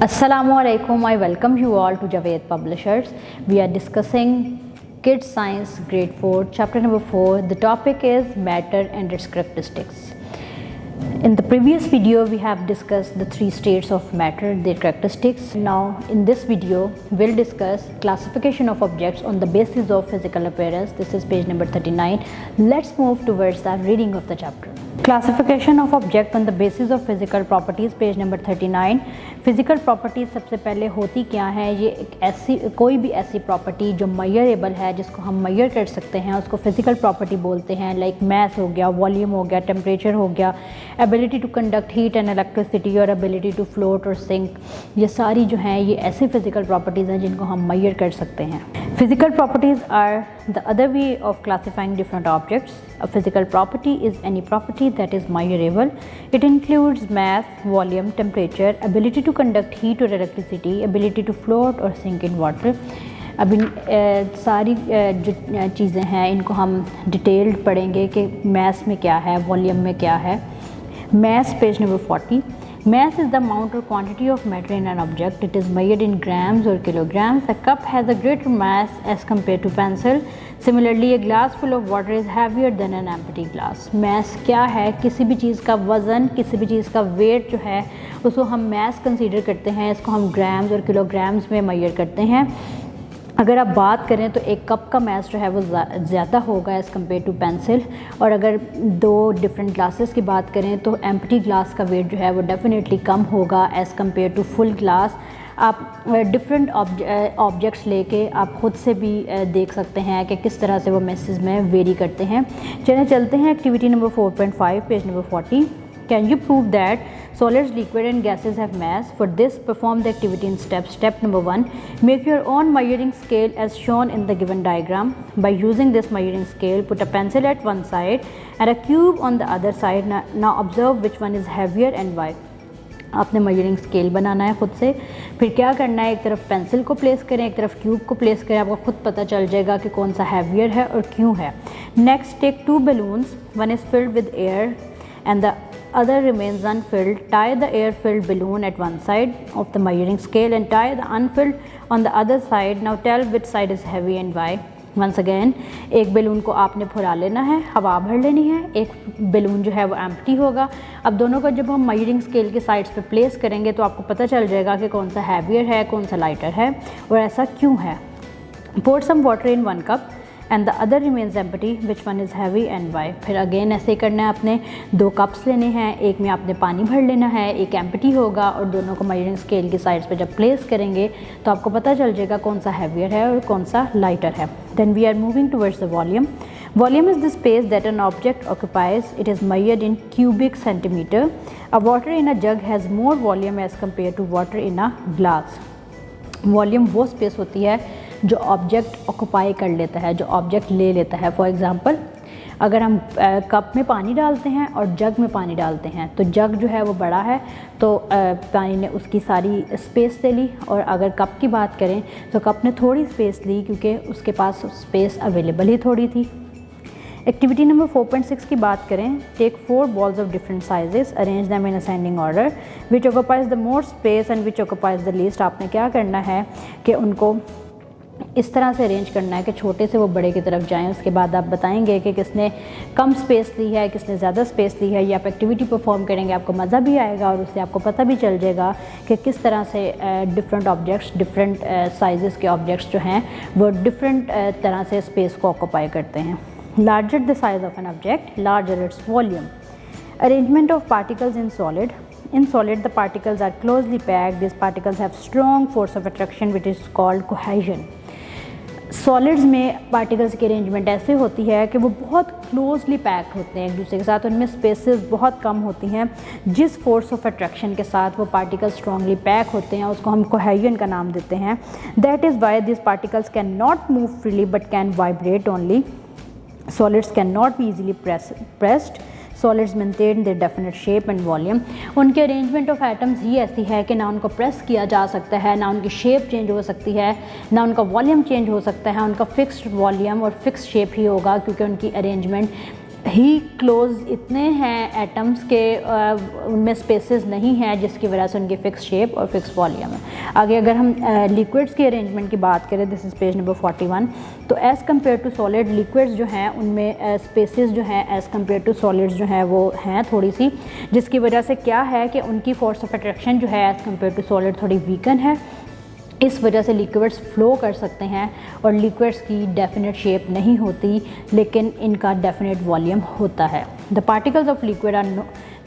Assalamualaikum. I welcome you all to Javed Publishers. We are discussing Kids Science Grade 4, Chapter number 4. The topic is matter and its characteristics. In the previous video, we have discussed the three states of matter, their characteristics. Now, in this video, we'll discuss classification of objects on the basis of physical appearance. This is page number 39. Let's move towards the reading of the chapter. Classification of object on the basis of physical properties, page number 39। Physical properties सबसे पहले होती क्या है? ये एक ऐसी कोई भी ऐसी प्रॉपर्टी जो मेजरेबल है, जिसको हम मेजर कर सकते हैं, उसको फिजिकल प्रॉपर्टी बोलते हैं। लाइक मैस हो गया, वॉल्यूम हो गया, टेम्परेचर हो गया, ability to conduct heat and electricity और एबिलिटी टू फ्लोट और सिंक। ये सारी जो हैं ये ऐसी फिजिकल प्रॉपर्टीज़ हैं जिनको हम मेजर कर सकते हैं। Physical properties are the other way of classifying different objects. A physical property is any property that is measurable. It includes mass, volume, temperature, ability to conduct heat or electricity, ability to float or sink in water. अब इन सारी जो चीज़ें हैं इनको हम detailed पढ़ेंगे कि mess में क्या है, वॉल्यूम में क्या है। Mass, page number 40। Mass is the amount or quantity of matter in an object. It is measured in grams or kilograms. A cup has a greater mass as compared to pencil. Similarly, a glass full of water is heavier than an empty glass. Mass क्या है? किसी भी चीज़ का वज़न, किसी भी चीज़ का wait जो है उसको हम mass कंसीडर करते हैं। इसको हम ग्राम्स और किलोग्राम्स में मेजर करते हैं। अगर आप बात करें तो एक कप का मैस जो है वो ज़्यादा होगा एज़ कम्पेयर टू पेंसिल। और अगर दो डिफरेंट ग्लासेस की बात करें तो एम्प्टी ग्लास का वेट जो है वो डेफिनेटली कम होगा as compare to full glass. आप डिफरेंट ऑब्जेक्ट्स लेके आप ख़ुद से भी देख सकते हैं कि किस तरह से वो मैसेज में वेरी करते हैं। चलते हैं activity number 4.5, page number 40। Can you prove that solids, liquid and gases have mass? For this, perform the activity in steps. Step number 1. Make your own measuring scale as shown in the given diagram. By using this measuring scale, put a pencil at one side and a cube on the other side. Now observe which one is heavier and why. आपने measuring scale बनाना है खुद से। फिर क्या करना है, एक तरफ पेंसिल को प्लेस करें, एक तरफ क्यूब को प्लेस करें। आपको खुद पता चल जाएगा कि कौन सा हैवियर है और क्यों है। Next, take 2 balloons. One is filled with air and the other remains unfilled. Tie the air-filled balloon at one side of the measuring scale and tie the unfilled on the other side. Now tell which side is heavy and why. Once again, एक balloon को आपने भरा लेना है, हवा भर लेनी है, एक बैलून जो है वो एम्प्टी होगा। अब दोनों को जब हम मेजरिंग स्केल के साइड्स पे प्लेस करेंगे तो आपको पता चल जाएगा कि कौन सा हैवियर है, कौन सा लाइटर है और ऐसा क्यों है। Pour some water in one cup and the other remains empty. Which one is heavy and why? फिर अगेन ऐसे ही करना है। आपने 2 कप्स लेने हैं, एक में आपने पानी भर लेना है, एक एम्प्टी होगा और दोनों को मेजरिंग स्केल की साइड्स पे जब प्लेस करेंगे तो आपको पता चल जाएगा कौन सा हैवियर है और कौन सा लाइटर है। Then we are moving towards the volume. Volume is the space that an object occupies. It is measured in cubic centimeter. A water in a jug has more volume as compared to water in a glass. Volume वो space होती है जो object occupy कर लेता है, जो object ले लेता है। फॉर एग्ज़ाम्पल, अगर हम कप में पानी डालते हैं और जग में पानी डालते हैं तो जग जो है वो बड़ा है तो पानी ने उसकी सारी स्पेस ले ली, और अगर कप की बात करें तो कप ने थोड़ी स्पेस ली क्योंकि उसके पास स्पेस अवेलेबल ही थोड़ी थी। एक्टिविटी नंबर 4.6 की बात करें। Take 4 balls of different sizes, arrange them in ascending order, which occupies the more space and which occupies the least. आपने क्या करना है कि उनको इस तरह से अरेंज करना है कि छोटे से वो बड़े की तरफ जाएं। उसके बाद आप बताएंगे कि किसने कम स्पेस ली है, किसने ज़्यादा स्पेस ली है। ये आप एक्टिविटी परफॉर्म करेंगे, आपको मज़ा भी आएगा और उससे आपको पता भी चल जाएगा कि किस तरह से डिफरेंट ऑब्जेक्ट्स, डिफरेंट साइज़ के ऑब्जेक्ट्स जो हैं वो डिफरेंट तरह से स्पेस को ऑक्यूपाई करते हैं। Larger the size of an object, larger its volume. Arrangement of particles in solid. In solid, the particles are closely packed. These particles have strong force of attraction, which is called cohesion. Solids में particles की arrangement ऐसे होती है कि वो बहुत closely packed होते हैं एक दूसरे के साथ, उनमें स्पेसेस बहुत कम होती हैं। जिस फोर्स ऑफ अट्रैक्शन के साथ वो पार्टिकल्स स्ट्रांगली पैक होते हैं उसको हम कोहेजन का नाम देते हैं। That is why this particles can not move freely but can vibrate only. Solids cannot be easily pressed. Solids maintain their definite shape and volume. उनके अरेंजमेंट ऑफ एटम्स ही ऐसी है कि ना उनको प्रेस किया जा सकता है, ना उनकी शेप चेंज हो सकती है, ना उनका वॉल्यूम चेंज हो सकता है। उनका फिक्स्ड वॉल्यूम और फिक्स शेप ही होगा क्योंकि उनकी अरेंजमेंट ही क्लोज इतने हैं एटम्स के उनमें स्पेसेस नहीं हैं जिसकी वजह से उनकी फ़िक्स शेप और फिक्स वॉल्यूम है। आगे अगर हम लिक्विड्स के अरेंजमेंट की बात करें, दिस इज़ पेज नंबर 41, तो as compare to solid liquids जो हैं उनमें स्पेसेस जो हैं एज़ कम्पेयर टू सॉलिड्स जो हैं वो हैं थोड़ी सी, जिसकी वजह से क्या है कि उनकी फोर्स ऑफ अट्रैक्शन जो है एज़ कम्पेयर टू सॉलिड थोड़ी वीकन है। इस वजह से लिक्विड्स फ़्लो कर सकते हैं और लिक्विड्स की डेफिनेट शेप नहीं होती, लेकिन इनका डेफिनेट वॉल्यूम होता है। The particles of liquid are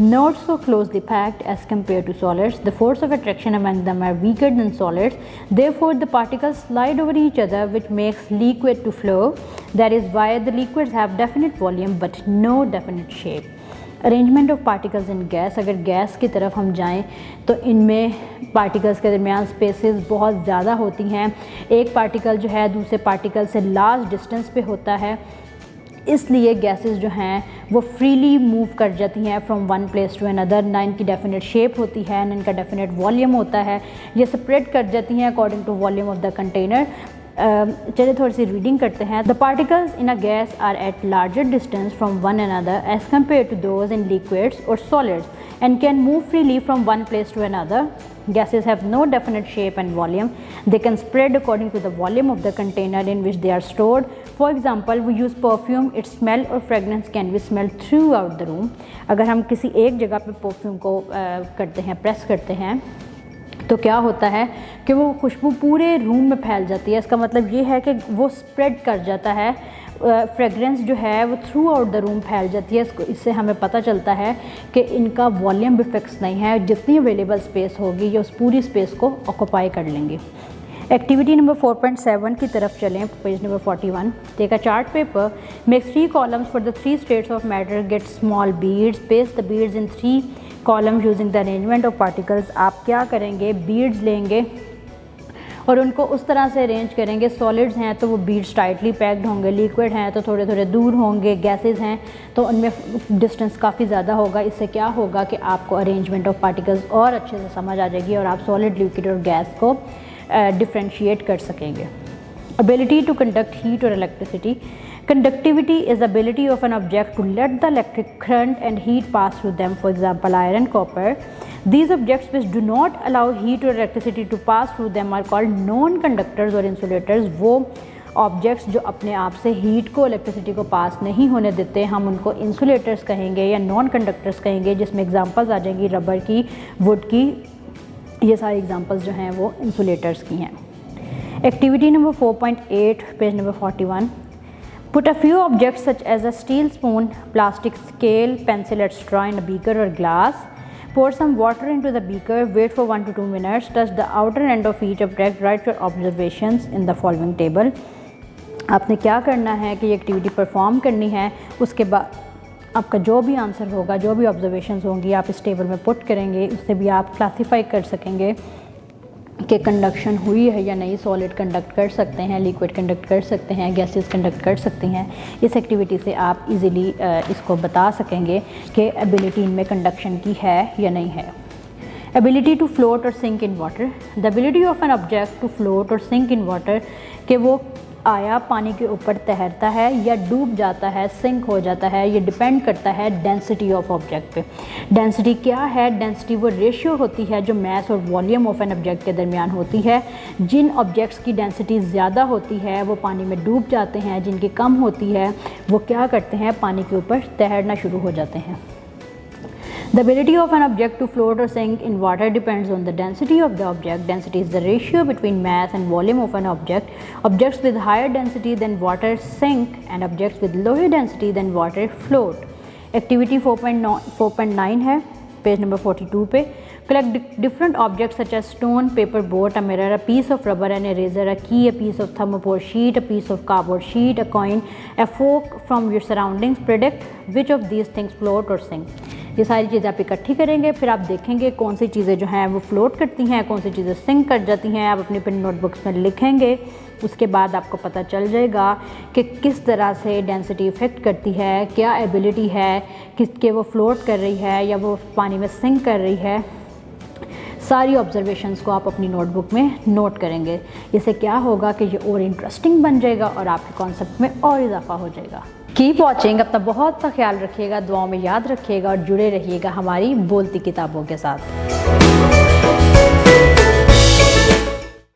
not so closely packed as compared to solids. The force of attraction among them are weaker than solids. Therefore, the particles slide over each other, which makes liquid to flow. That is why the liquids have definite volume but no definite shape. Arrangement of particles in gas, अगर gas की तरफ हम जाएं तो इनमें particles के दरमियान spaces बहुत ज़्यादा होती हैं। एक पार्टिकल जो है दूसरे पार्टिकल से लार्ज डिस्टेंस पे होता है, इसलिए गैसेस जो हैं वो फ्रीली मूव कर जाती हैं from one place to another. ना इनकी डेफिनेट शेप होती है ना इनका डेफिनेट वॉल्यूम होता है, ये स्प्रेड कर जाती हैं according to volume of the container. चलिए थोड़ी सी रीडिंग करते हैं। The particles in a gas are at larger distance from one another as compare to those in liquids और solids and can move freely from one place to another. Gases have no definite shape and volume. They can spread according to the volume of the container in which they are stored. For example, we use perfume. Its smell or fragrance can be smelled throughout the room. अगर हम किसी एक जगह पे perfume को करते हैं, press करते हैं, तो क्या होता है कि वो खुशबू पूरे रूम में फैल जाती है। इसका मतलब ये है कि वो स्प्रेड कर जाता है, फ्रेगरेंस जो है वो थ्रू आउट द रूम फैल जाती है। इससे हमें पता चलता है कि इनका वॉल्यूम भी फिक्स नहीं है, जितनी अवेलेबल स्पेस होगी ये उस पूरी स्पेस को ऑक्यूपाई कर लेंगे। एक्टिविटी नंबर 4.7 की तरफ चलें, page number 41। Take a chart paper, make 3 columns for the 3 states of matter, get small beads, paste the beads in 3 columns using the arrangement of particles. आप क्या करेंगे, बीड्स लेंगे और उनको उस तरह से अरेंज करेंगे। सॉलिड्स हैं तो वो बीड्स टाइटली पैक्ड होंगे, लिक्विड हैं तो थोड़े थोड़े दूर होंगे, गैसेस हैं तो उनमें डिस्टेंस काफ़ी ज़्यादा होगा। इससे क्या होगा कि आपको अरेंजमेंट ऑफ पार्टिकल्स और अच्छे से समझ आ जाएगी और आप सॉलिड, लिक्विड और गैस को डिफ्रेंशिएट कर सकेंगे। एबिलिटी टू कंडक्ट हीट और electricity. Conductivity is the ability of an object to let the electric current and heat pass through them, for example iron, copper. These objects which do not allow heat or electricity to pass through them are called non-conductors or insulators. वो objects जो अपने आप से heat को, electricity को पास नहीं होने देते, हम उनको इंसुलेटर्स कहेंगे या नॉन कंडक्टर्स कहेंगे, जिसमें एग्जांपल्स आ जाएंगी रबर की, वुड की। ये सारी एग्जांपल्स जो हैं वो इंसुलेटर्स की हैं। Activity number 4.8, page number 41। Put a few objects such as a steel spoon, plastic scale, pencil, etc. in a beaker or glass. Pour some water into the beaker, wait for 1 to 2 minutes, touch the outer end of each object, write your observations in the following table. आपने क्या करना है कि ये activity perform करनी है, उसके बाद आपका जो भी आंसर होगा, जो भी ऑब्जर्वेशंस होंगी आप इस टेबल में पुट करेंगे। उससे भी आप क्लासीफाई कर सकेंगे कि कंडक्शन हुई है या नहीं। सॉलिड कंडक्ट कर सकते हैं, लिक्विड कंडक्ट कर सकते हैं, गैसेस कंडक्ट कर सकती हैं। इस एक्टिविटी से आप इजीली इसको बता सकेंगे कि एबिलिटी इनमें कंडक्शन की है या नहीं है। एबिलिटी टू फ्लोट और sink in water. The ability of an object to float और सिंक इन वाटर, कि वो आया पानी के ऊपर तैरता है या डूब जाता है, सिंक हो जाता है, ये डिपेंड करता है डेंसिटी ऑफ ऑब्जेक्ट पे। डेंसिटी क्या है? डेंसिटी वो रेशियो होती है जो मास और वॉल्यूम ऑफ एन ऑब्जेक्ट के दरमियान होती है। जिन ऑब्जेक्ट्स की डेंसिटी ज़्यादा होती है वो पानी में डूब जाते हैं, जिनकी कम होती है वो क्या करते हैं, पानी के ऊपर तैरना शुरू हो जाते हैं। The ability of an object to float or sink in water depends on the density of the object. Density is the ratio between mass and volume of an object. Objects with higher density than water sink and objects with lower density than water float. Activity 4.9 है, page number 42 पे। Collect different objects such as stone, paper boat, a mirror, a piece of rubber, an eraser, a key, a piece of thermopore sheet, a piece of cardboard sheet, a coin, a fork from your surroundings. Predict which of these things float or sink. ये सारी चीज़ें आप इकट्ठी करेंगे, फिर आप देखेंगे कौन सी चीज़ें जो हैं वो फ्लोट करती हैं, कौन सी चीज़ें सिंक कर जाती हैं। आप अपनी पेन नोटबुक्स में लिखेंगे। उसके बाद आपको पता चल जाएगा कि किस तरह से डेंसिटी इफ़ेक्ट करती है, क्या एबिलिटी है, किसके वो फ्लोट कर रही है या वो पानी में सिंक कर रही है। सारी ऑब्जर्वेशंस को आप अपनी नोटबुक में नोट करेंगे। इससे क्या होगा कि ये और इंटरेस्टिंग बन जाएगा और आपके कॉन्सेप्ट में और इजाफा हो जाएगा। कीप वॉचिंग, अपना बहुत सा ख्याल रखिएगा, दुआओं में याद रखिएगा और जुड़े रहिएगा हमारी बोलती किताबों के साथ।